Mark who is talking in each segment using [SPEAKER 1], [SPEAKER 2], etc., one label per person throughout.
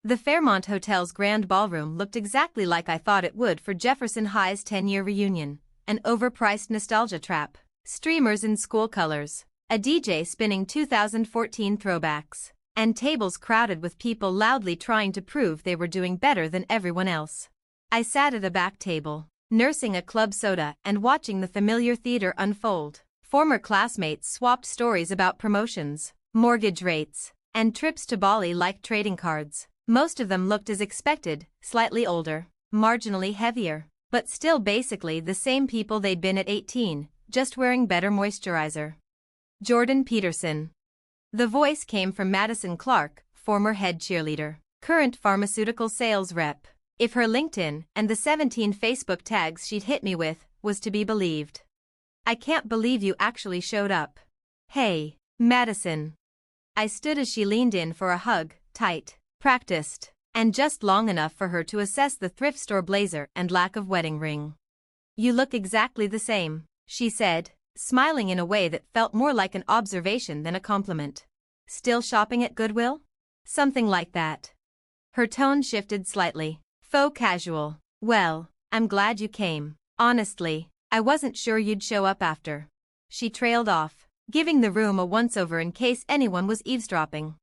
[SPEAKER 1] The Fairmont Hotel's grand ballroom looked exactly like I thought it would for Jefferson High's 10-year reunion, an overpriced nostalgia trap, streamers in school colors, a DJ spinning 2014 throwbacks, and tables crowded with people loudly trying to prove they were doing better than everyone else. I sat at a back table, nursing a club soda and watching the familiar theater unfold. Former classmates swapped stories about promotions, mortgage rates, and trips to Bali like trading cards. Most of them looked as expected, slightly older, marginally heavier, but still basically the same people they'd been at 18, just wearing better moisturizer. Jordan Peterson. The voice came from Madison Clark, former head cheerleader, current pharmaceutical sales rep. If her LinkedIn and the 17 Facebook tags she'd hit me with was to be believed. I can't believe you actually showed up. Hey, Madison. I stood as she leaned in for a hug, tight, practiced, and just long enough for her to assess the thrift store blazer and lack of wedding ring. You look exactly the same, she said, smiling in a way that felt more like an observation than a compliment. Still shopping at Goodwill? Something like that. Her tone shifted slightly. Faux casual. Well, I'm glad you came. Honestly, I wasn't sure you'd show up after. She trailed off, giving the room a once-over in case anyone was eavesdropping.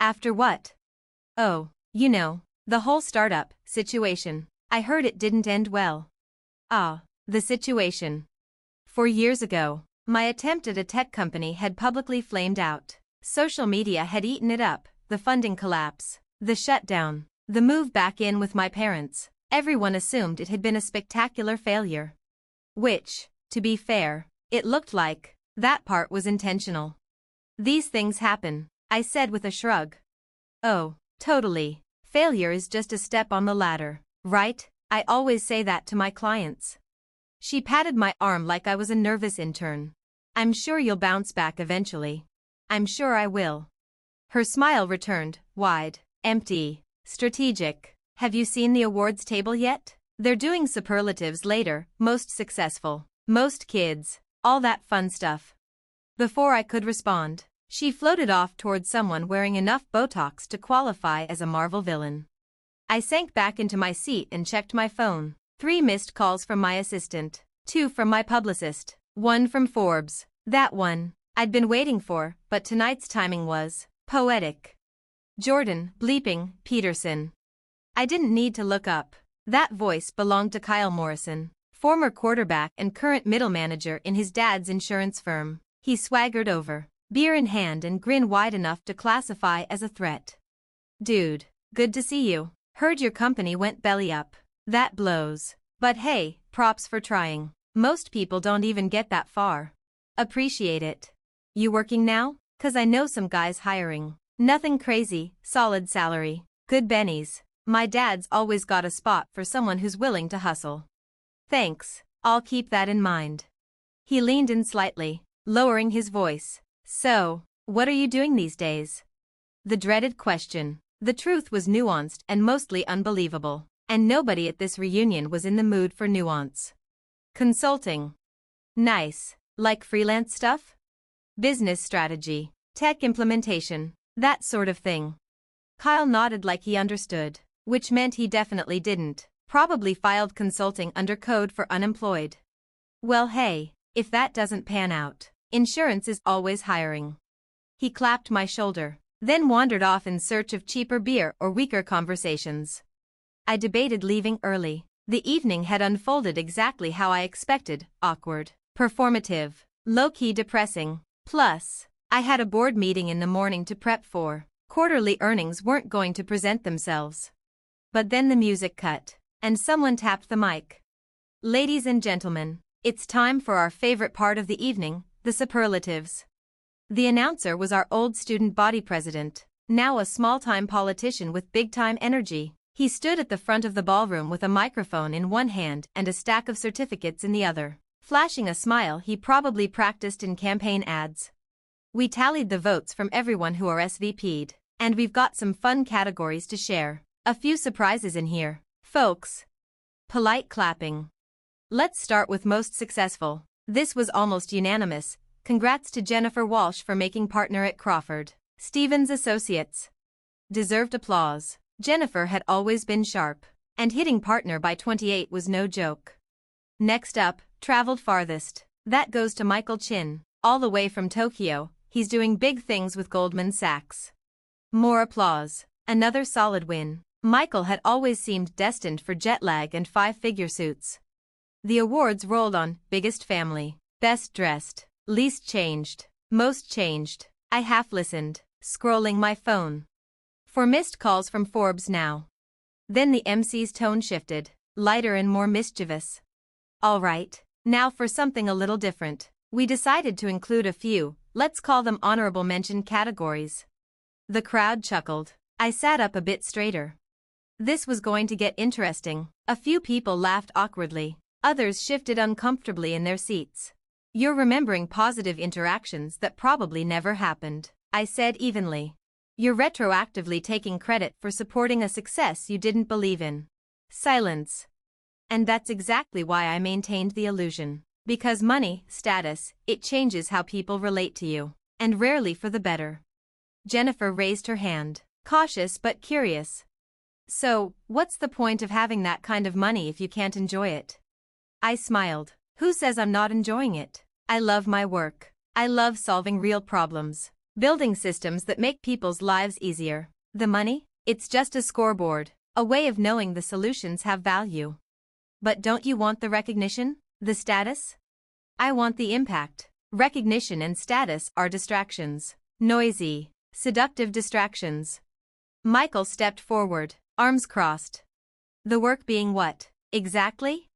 [SPEAKER 1] After what? Oh, you know, the whole startup situation. I heard it didn't end well. Ah, the situation. 4 years ago, my attempt at a tech company had publicly flamed out. Social media had eaten it up, the funding collapse, the shutdown, the move back in with my parents. Everyone assumed it had been a spectacular failure. Which, to be fair, it looked like. That part was intentional. These things happen, I said with a shrug. Oh, totally. Failure is just a step on the ladder, right? I always say that to my clients. She patted my arm like I was a nervous intern. I'm sure you'll bounce back eventually. I'm sure I will. Her smile returned, wide, empty, strategic. Have you seen the awards table yet? They're doing superlatives later, most successful, most kids, all that fun stuff. Before I could respond, she floated off towards someone wearing enough Botox to qualify as a Marvel villain. I sank back into my seat and checked my phone. 3 missed calls from my assistant, 2 from my publicist, 1 from Forbes. That one I'd been waiting for, but tonight's timing was poetic. Jordan, bleeping, Peterson. I didn't need to look up. That voice belonged to Kyle Morrison, former quarterback and current middle manager in his dad's insurance firm. He swaggered over, beer in hand and grin wide enough to classify as a threat. Dude, good to see you. Heard your company went belly up. That blows. But hey, props for trying. Most people don't even get that far. Appreciate it. You working now? 'Cause I know some guys hiring. Nothing crazy, solid salary, good bennies. My dad's always got a spot for someone who's willing to hustle. Thanks, I'll keep that in mind. He leaned in slightly, lowering his voice. So, what are you doing these days? The dreaded question. The truth was nuanced and mostly unbelievable, and nobody at this reunion was in the mood for nuance. Consulting. Nice. Like freelance stuff? Business strategy, tech implementation, that sort of thing. Kyle nodded like he understood, which meant he definitely didn't. Probably filed consulting under code for unemployed. Well hey, if that doesn't pan out, insurance is always hiring. He clapped my shoulder, then wandered off in search of cheaper beer or weaker conversations. I debated leaving early. The evening had unfolded exactly how I expected, awkward, performative, low-key depressing. Plus, I had a board meeting in the morning to prep for. Quarterly earnings weren't going to present themselves. But then the music cut, and someone tapped the mic. Ladies and gentlemen, it's time for our favorite part of the evening, the superlatives. The announcer was our old student body president, now a small-time politician with big-time energy. He stood at the front of the ballroom with a microphone in one hand and a stack of certificates in the other, flashing a smile he probably practiced in campaign ads. We tallied the votes from everyone who RSVP'd, and we've got some fun categories to share. A few surprises in here, folks. Polite clapping. Let's start with most successful. This was almost unanimous. Congrats to Jennifer Walsh for making partner at Crawford, Stevens Associates. Deserved applause. Jennifer had always been sharp, and hitting partner by 28 was no joke. Next up, traveled farthest. That goes to Michael Chin, all the way from Tokyo. He's doing big things with Goldman Sachs. More applause. Another solid win. Michael had always seemed destined for jet lag and five-figure suits. The awards rolled on: biggest family, best dressed, least changed, most changed. I half listened, scrolling my phone. For missed calls from Forbes now. Then the MC's tone shifted, lighter and more mischievous. All right, now for something a little different. We decided to include a few, let's call them honorable mention categories. The crowd chuckled. I sat up a bit straighter. This was going to get interesting. A few people laughed awkwardly. Others shifted uncomfortably in their seats. You're remembering positive interactions that probably never happened, I said evenly. You're retroactively taking credit for supporting a success you didn't believe in. Silence. And that's exactly why I maintained the illusion. Because money, status, it changes how people relate to you. And rarely for the better. Jennifer raised her hand, cautious but curious. So, what's the point of having that kind of money if you can't enjoy it? I smiled. Who says I'm not enjoying it? I love my work. I love solving real problems. Building systems that make people's lives easier. The money? It's just a scoreboard. A way of knowing the solutions have value. But don't you want the recognition? The status? I want the impact. Recognition and status are distractions. Noisy, seductive distractions. Michael stepped forward, arms crossed. The work being what, exactly?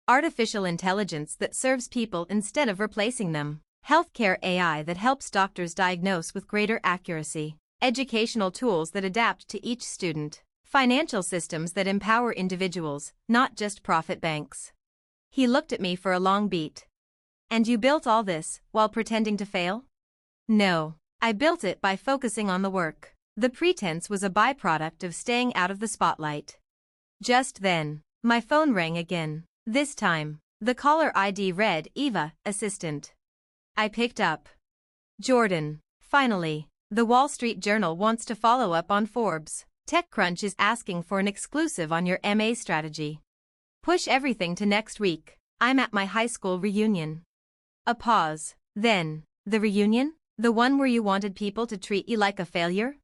[SPEAKER 1] Artificial intelligence that serves people instead of replacing them. Healthcare AI that helps doctors diagnose with greater accuracy. Educational tools that adapt to each student. Financial systems that empower individuals, not just profit banks. He looked at me for a long beat. And you built all this while pretending to fail? No, I built it by focusing on the work. The pretense was a byproduct of staying out of the spotlight. Just then, my phone rang again. This time, the caller ID read Eva, assistant. I picked up. Jordan, finally, the Wall Street Journal wants to follow up on Forbes. TechCrunch is asking for an exclusive on your MA strategy. Push everything to next week. I'm at my high school reunion. A pause. Then, the reunion? The one where you wanted people to treat you like a failure?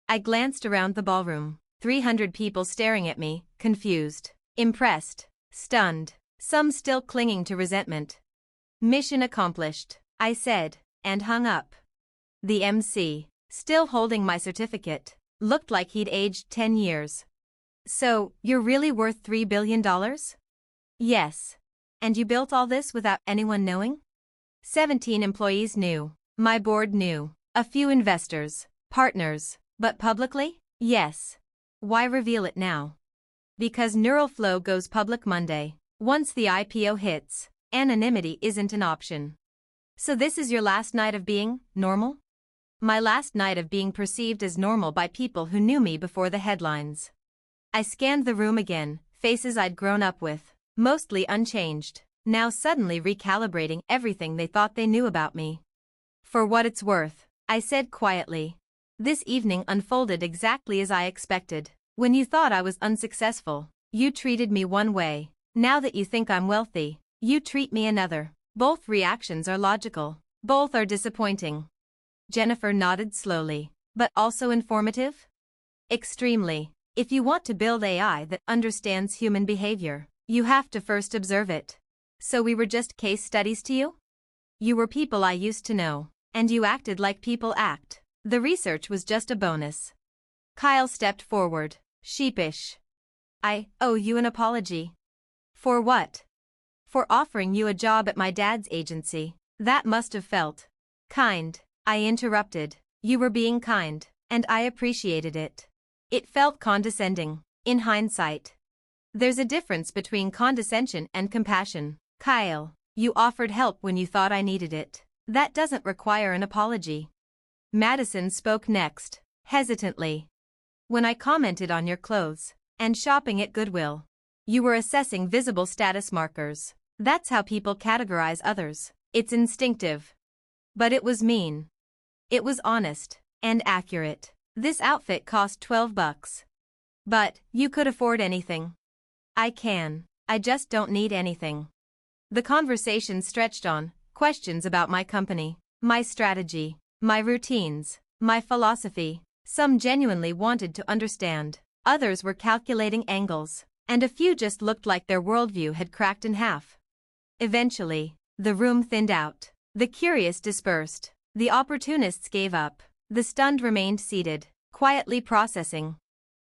[SPEAKER 1] I glanced around the ballroom. 300 people staring at me, confused, impressed, stunned, some still clinging to resentment. Mission accomplished, I said, and hung up. The MC, still holding my certificate, looked like he'd aged 10 years. So, you're really worth $3 billion? Yes. And you built all this without anyone knowing? 17 employees knew. My board knew. A few investors, partners, but publicly? Yes. Why reveal it now? Because Neuralflow goes public Monday. Once the IPO hits, anonymity isn't an option. So this is your last night of being normal? My last night of being perceived as normal by people who knew me before the headlines. I scanned the room again, faces I'd grown up with, mostly unchanged, now suddenly recalibrating everything they thought they knew about me. For what it's worth, I said quietly. This evening unfolded exactly as I expected. When you thought I was unsuccessful, you treated me one way. Now that you think I'm wealthy, you treat me another. Both reactions are logical. Both are disappointing. Jennifer nodded slowly. But also informative? Extremely. If you want to build AI that understands human behavior, you have to first observe it. So we were just case studies to you? You were people I used to know, and you acted like people act. The research was just a bonus. Kyle stepped forward, sheepish. I owe you an apology. For what? For offering you a job at my dad's agency. That must have felt kind. I interrupted. You were being kind, and I appreciated it. It felt condescending, in hindsight. There's a difference between condescension and compassion. Kyle, you offered help when you thought I needed it. That doesn't require an apology. Madison spoke next, hesitantly. When I commented on your clothes and shopping at Goodwill, you were assessing visible status markers. That's how people categorize others. It's instinctive. But it was mean. It was honest and accurate. This outfit cost $12. But, you could afford anything. I can. I just don't need anything. The conversation stretched on, questions about my company, my strategy, my routines, my philosophy. Some genuinely wanted to understand, others were calculating angles, and a few just looked like their worldview had cracked in half. Eventually, the room thinned out. The curious dispersed. The opportunists gave up. The stunned remained seated, quietly processing.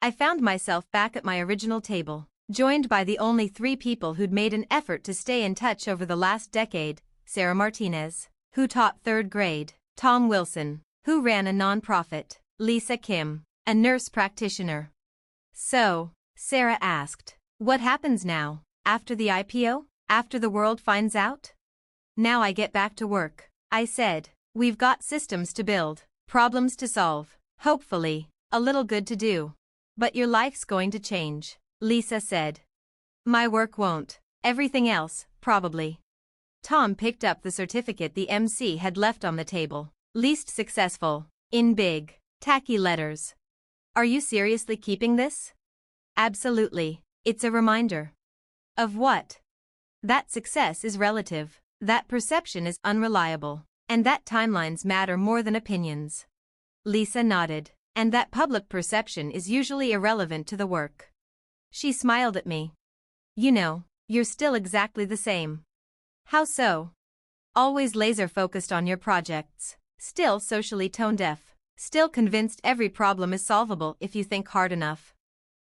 [SPEAKER 1] I found myself back at my original table, joined by the only 3 people who'd made an effort to stay in touch over the last decade: Sarah Martinez, who taught 3rd grade, Tom Wilson, who ran a nonprofit, Lisa Kim, a nurse practitioner. So, Sarah asked, what happens now, after the IPO, after the world finds out? Now I get back to work, I said. We've got systems to build, problems to solve, hopefully, a little good to do. But your life's going to change, Lisa said. My work won't. Everything else, probably. Tom picked up the certificate the MC had left on the table. Least successful, in big, tacky letters. Are you seriously keeping this? Absolutely. It's a reminder. Of what? That success is relative, that perception is unreliable, and that timelines matter more than opinions. Lisa nodded. And that public perception is usually irrelevant to the work. She smiled at me. You know, you're still exactly the same. How so? Always laser-focused on your projects, still socially tone-deaf, still convinced every problem is solvable if you think hard enough.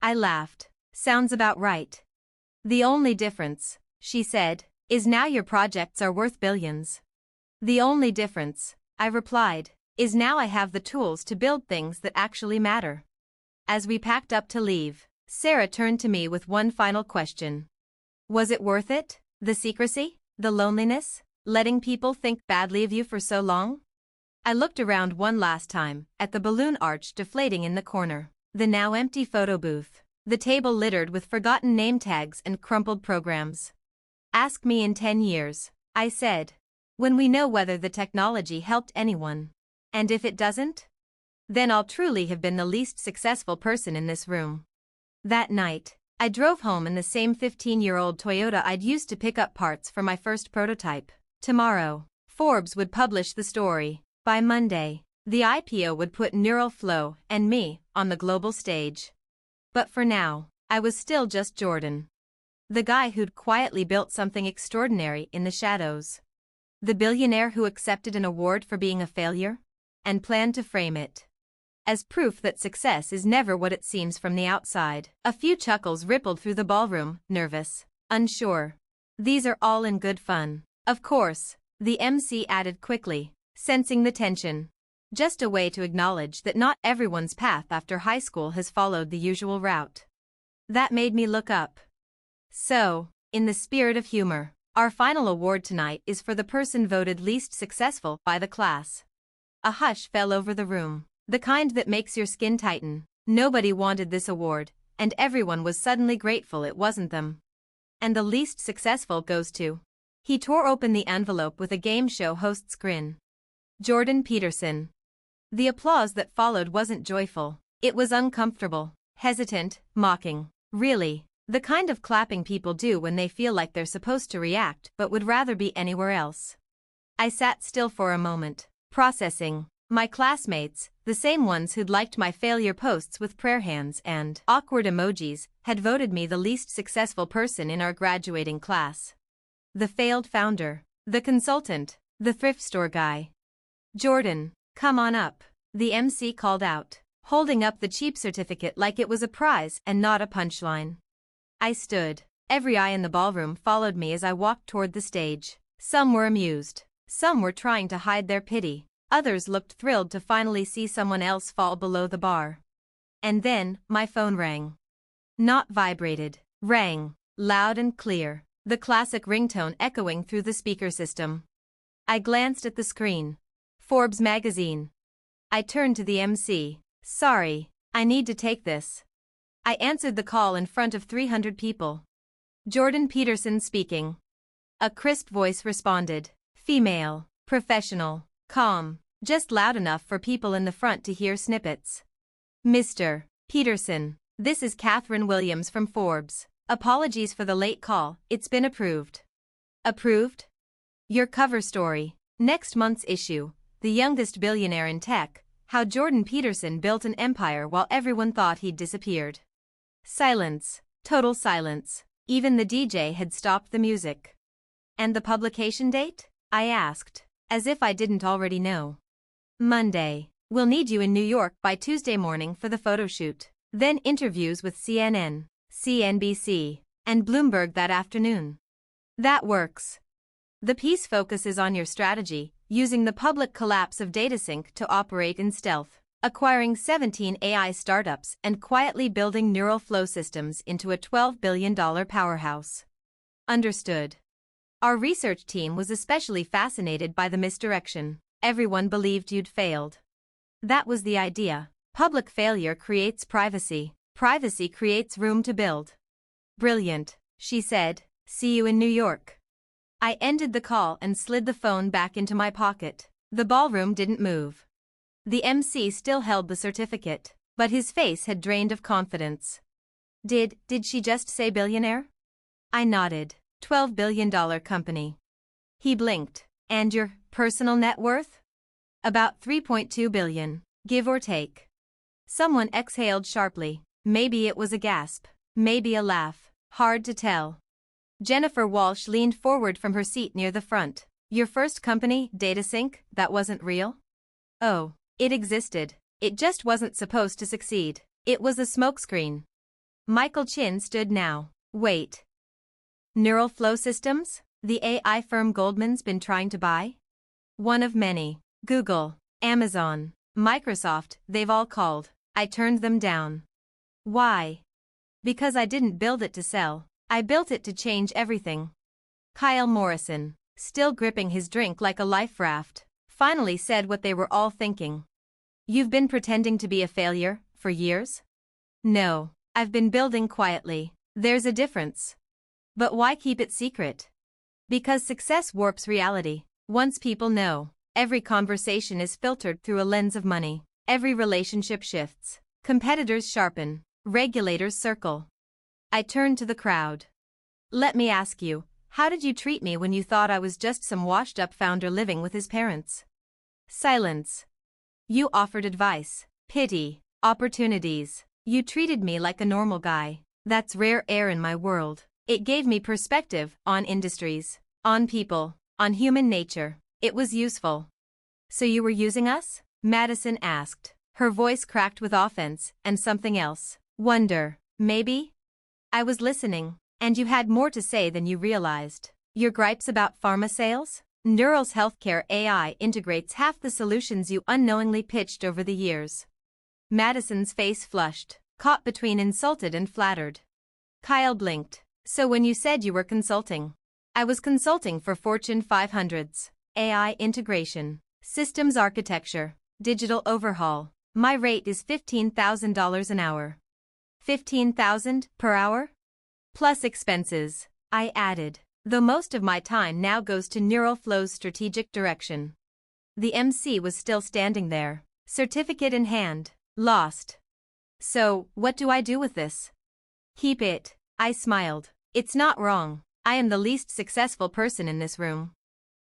[SPEAKER 1] I laughed. Sounds about right. The only difference, she said, is now your projects are worth billions. The only difference, I replied, is now I have the tools to build things that actually matter. As we packed up to leave, Sarah turned to me with one final question. Was it worth it? The secrecy? The loneliness? Letting people think badly of you for so long? I looked around one last time, at the balloon arch deflating in the corner, the now empty photo booth, the table littered with forgotten name tags and crumpled programs. Ask me in 10 years, I said, when we know whether the technology helped anyone. And if it doesn't? Then I'll truly have been the least successful person in this room. That night, I drove home in the same 15-year-old Toyota I'd used to pick up parts for my first prototype. Tomorrow, Forbes would publish the story. By Monday, the IPO would put Neural Flow and me on the global stage. But for now, I was still just Jordan. The guy who'd quietly built something extraordinary in the shadows. The billionaire who accepted an award for being a failure and planned to frame it as proof that success is never what it seems from the outside. A few chuckles rippled through the ballroom, nervous, unsure. These are all in good fun. Of course, the MC added quickly, sensing the tension. Just a way to acknowledge that not everyone's path after high school has followed the usual route. That made me look up. So, in the spirit of humor, our final award tonight is for the person voted least successful by the class. A hush fell over the room, the kind that makes your skin tighten. Nobody wanted this award, and everyone was suddenly grateful it wasn't them. And the least successful goes to. He tore open the envelope with a game show host's grin. Jordan Peterson. The applause that followed wasn't joyful. It was uncomfortable, hesitant, mocking. Really, the kind of clapping people do when they feel like they're supposed to react but would rather be anywhere else. I sat still for a moment, processing. My classmates, the same ones who'd liked my failure posts with prayer hands and awkward emojis, had voted me the least successful person in our graduating class. The failed founder, the consultant, the thrift store guy. Jordan, come on up, the MC called out, holding up the cheap certificate like it was a prize and not a punchline. I stood. Every eye in the ballroom followed me as I walked toward the stage. Some were amused. Some were trying to hide their pity. Others looked thrilled to finally see someone else fall below the bar. And then, my phone rang. Not vibrated. Rang. Loud and clear. The classic ringtone echoing through the speaker system. I glanced at the screen. Forbes magazine. I turned to the MC. Sorry, I need to take this. I answered the call in front of 300 people. Jordan Peterson speaking. A crisp voice responded. Female, professional, calm, just loud enough for people in the front to hear snippets. Mr. Peterson, This is Catherine Williams from Forbes. Apologies for the late call, it's been approved. Approved? Your cover story. Next month's issue. The youngest billionaire in tech. How Jordan Peterson built an empire while everyone thought he'd disappeared. Silence. Total silence. Even the DJ had stopped the music. And the publication date? I asked, as if I didn't already know. Monday. We'll need you in New York by Tuesday morning for the photo shoot. Then interviews with CNN, CNBC, and Bloomberg that afternoon. That works. The piece focuses on your strategy, using the public collapse of DataSync to operate in stealth, acquiring 17 AI startups and quietly building neural flow systems into a $12 billion powerhouse. Understood. Our research team was especially fascinated by the misdirection. Everyone believed you'd failed. That was the idea. Public failure creates privacy. Privacy creates room to build. Brilliant, she said. See you in New York. I ended the call and slid the phone back into my pocket. The ballroom didn't move. The MC still held the certificate, but his face had drained of confidence. Did she just say billionaire? I nodded. $12 billion company. He blinked. And your personal net worth? About $3.2 billion, give or take. Someone exhaled sharply. Maybe it was a gasp. Maybe a laugh. Hard to tell. Jennifer Walsh leaned forward from her seat near the front. Your first company, DataSync, that wasn't real? Oh, it existed. It just wasn't supposed to succeed. It was a smokescreen. Michael Chin stood now. Wait. Neural flow systems? The AI firm Goldman's been trying to buy? One of many. Google, Amazon, Microsoft, they've all called. I turned them down. Why? Because I didn't build it to sell. I built it to change everything. Kyle Morrison, still gripping his drink like a life raft, finally said what they were all thinking. You've been pretending to be a failure for years? No, I've been building quietly. There's a difference. But why keep it secret? Because success warps reality. Once people know, every conversation is filtered through a lens of money. Every relationship shifts. Competitors sharpen. Regulators circle. I turned to the crowd. Let me ask you, how did you treat me when you thought I was just some washed-up founder living with his parents? Silence. You offered advice, pity, opportunities. You treated me like a normal guy. That's rare air in my world. It gave me perspective on industries, on people, on human nature. It was useful. So you were using us? Madison asked. Her voice cracked with offense and something else. Wonder, maybe? I was listening, and you had more to say than you realized. Your gripes about pharma sales? Neural's healthcare AI integrates half the solutions you unknowingly pitched over the years. Madison's face flushed, caught between insulted and flattered. Kyle blinked. So when you said you were consulting? I was consulting for Fortune 500s. AI integration, systems architecture, digital overhaul. My rate is $15,000 an hour. $15,000 per hour? Plus expenses, I added, though most of my time now goes to Neural Flow's strategic direction. The MC was still standing there, certificate in hand, lost. So, what do I do with this? Keep it, I smiled. It's not wrong. I am the least successful person in this room.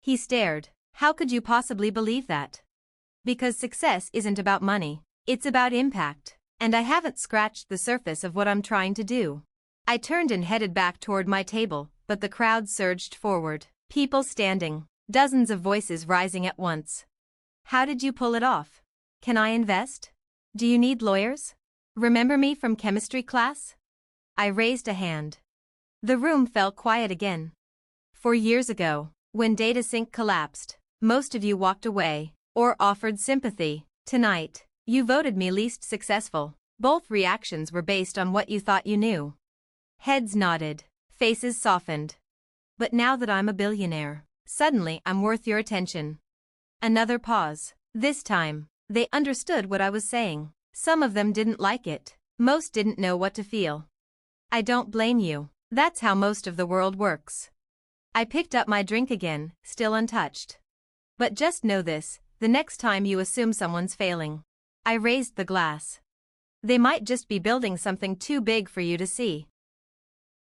[SPEAKER 1] He stared. How could you possibly believe that? Because success isn't about money. It's about impact. And I haven't scratched the surface of what I'm trying to do. I turned and headed back toward my table, but the crowd surged forward. People standing. Dozens of voices rising at once. How did you pull it off? Can I invest? Do you need lawyers? Remember me from chemistry class? I raised a hand. The room fell quiet again. 4 years ago, when DataSync collapsed, most of you walked away, or offered sympathy. Tonight, you voted me least successful. Both reactions were based on what you thought you knew. Heads nodded, faces softened. But now that I'm a billionaire, suddenly I'm worth your attention. Another pause. This time, they understood what I was saying. Some of them didn't like it. Most didn't know what to feel. I don't blame you. That's how most of the world works. I picked up my drink again, still untouched. But just know this, the next time you assume someone's failing. I raised the glass. They might just be building something too big for you to see.